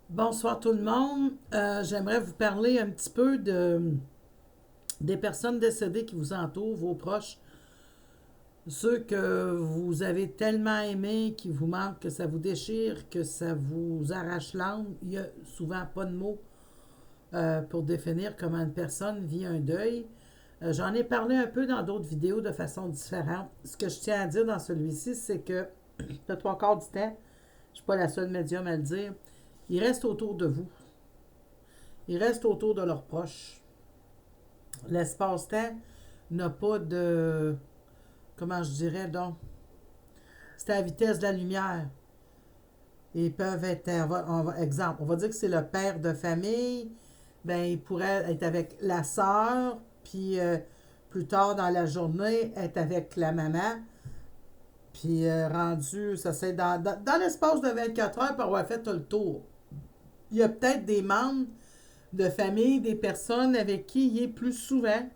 Bonsoir tout le monde. J'aimerais vous parler un petit peu des personnes décédées qui vous entourent, vos proches, ceux que vous avez tellement aimés, qui vous manquent, que ça vous déchire, que ça vous arrache l'âme. Il n'y a souvent pas de mots pour définir comment une personne vit un deuil. J'en ai parlé un peu dans d'autres vidéos de façon différente. Ce que je tiens à dire dans celui-ci, c'est que le trois quarts du temps, je ne suis pas la seule médium à le dire, ils restent autour de vous. Ils restent autour de leurs proches. L'espace-temps n'a pas de... Comment je dirais donc? C'est à la vitesse de la lumière. Ils peuvent être... exemple, on va dire que c'est le père de famille. Ben, il pourrait être avec la sœur, puis plus tard dans la journée, être avec la maman. Puis rendu, ça c'est dans l'espace de 24 heures, pour avoir fait tout le tour. Il y a peut-être des membres de famille, des personnes avec qui il est plus souvent,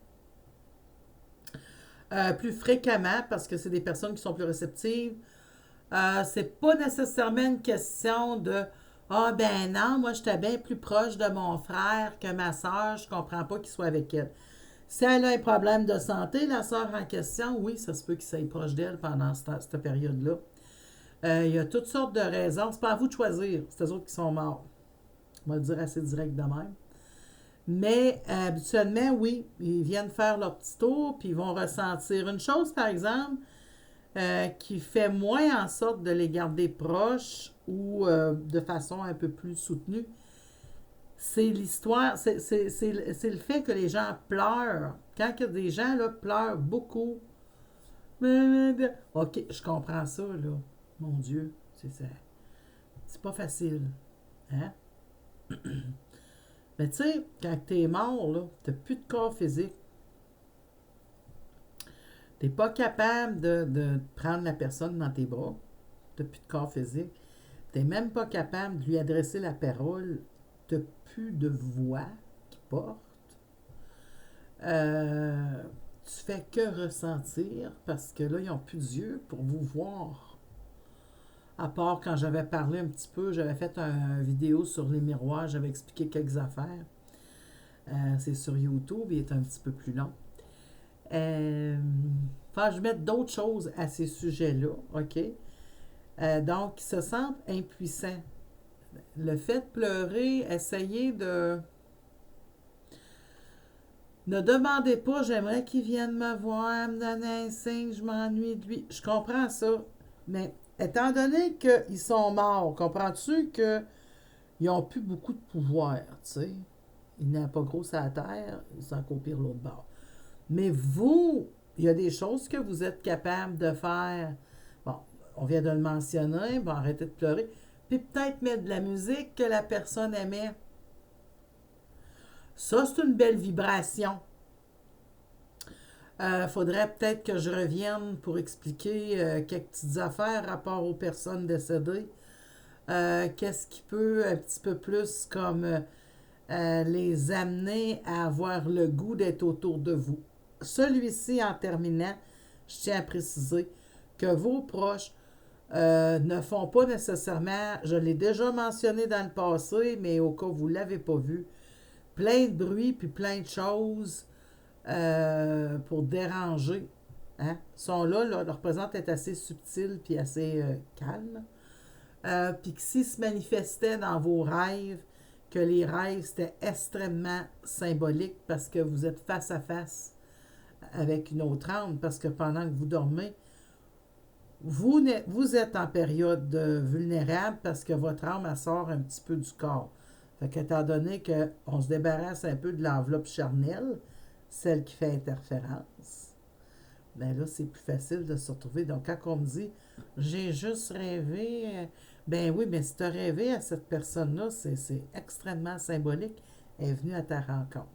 plus fréquemment, parce que c'est des personnes qui sont plus réceptives. C'est pas nécessairement une question de ah ben non, moi j'étais bien plus proche de mon frère que ma soeur, je comprends pas qu'il soit avec elle. Si elle a un problème de santé, la soeur en question, oui, ça se peut qu'il soit proche d'elle pendant cette période-là. Il y a toutes sortes de raisons. C'est pas à vous de choisir. C'est eux autres qui sont morts. On va le dire assez direct de même. Mais habituellement, oui, ils viennent faire leur petit tour, puis ils vont ressentir une chose, par exemple, qui fait moins en sorte de les garder proches ou de façon un peu plus soutenue. C'est l'histoire, c'est le fait que les gens pleurent. Quand que des gens là, pleurent beaucoup, ok, je comprends ça, là. Mon Dieu, c'est ça. C'est pas facile. Hein? Mais tu sais, quand t'es mort, là, t'as plus de corps physique. T'es pas capable de prendre la personne dans tes bras. T'as plus de corps physique. T'es même pas capable de lui adresser la parole. T'as plus de voix qui porte. Euh, Tu fais que ressentir parce que là, ils n'ont plus d'yeux pour vous voir. À part quand j'avais parlé un petit peu, j'avais fait une vidéo sur les miroirs, j'avais expliqué quelques affaires. C'est sur YouTube, il est un petit peu plus long. Enfin, je vais mettre d'autres choses à ces sujets-là, OK? Donc, ils se sentent impuissants. Le fait de pleurer, essayez de... Ne demandez pas, j'aimerais qu'il vienne me voir, me donner un signe, je m'ennuie de lui. Je comprends ça. Mais étant donné qu'ils sont morts, comprends-tu qu'ils n'ont plus beaucoup de pouvoir, tu sais? Ils n'ont pas gros à la terre, ils sont encore pire l'autre bord. Mais vous, il y a des choses que vous êtes capable de faire. Bon, on vient de le mentionner, bon, arrêtez de pleurer. Puis peut-être mettre de la musique que la personne aimait. Ça, c'est une belle vibration. Faudrait peut-être que je revienne pour expliquer quelques petites affaires rapport aux personnes décédées. Qu'est-ce qui peut un petit peu plus comme les amener à avoir le goût d'être autour de vous. Celui-ci, en terminant, je tiens à préciser que vos proches ne font pas nécessairement, je l'ai déjà mentionné dans le passé, mais au cas où vous ne l'avez pas vu, plein de bruit puis plein de choses pour déranger. Hein? Sont là, leur présence est assez subtile puis assez calme. Puis que s'ils se manifestaient dans vos rêves, que les rêves c'était extrêmement symbolique parce que vous êtes face à face avec une autre âme, parce que pendant que vous dormez, vous êtes en période vulnérable parce que votre âme elle sort un petit peu du corps. Fait qu'étant donné qu'on se débarrasse un peu de l'enveloppe charnelle, celle qui fait interférence, ben là, c'est plus facile de se retrouver. Donc, quand on me dit j'ai juste rêvé, ben oui, mais si tu as rêvé à cette personne-là, c'est extrêmement symbolique. Elle est venue à ta rencontre.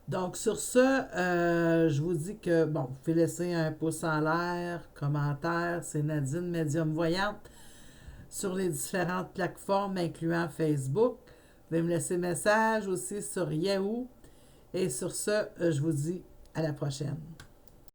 Donc, sur ce, je vous dis que, bon, vous pouvez laisser un pouce en l'air, commentaire. C'est Nadine, médium voyante, sur les différentes plateformes, incluant Facebook. Vous pouvez me laisser message aussi sur Yahoo. Et sur ce, je vous dis à la prochaine.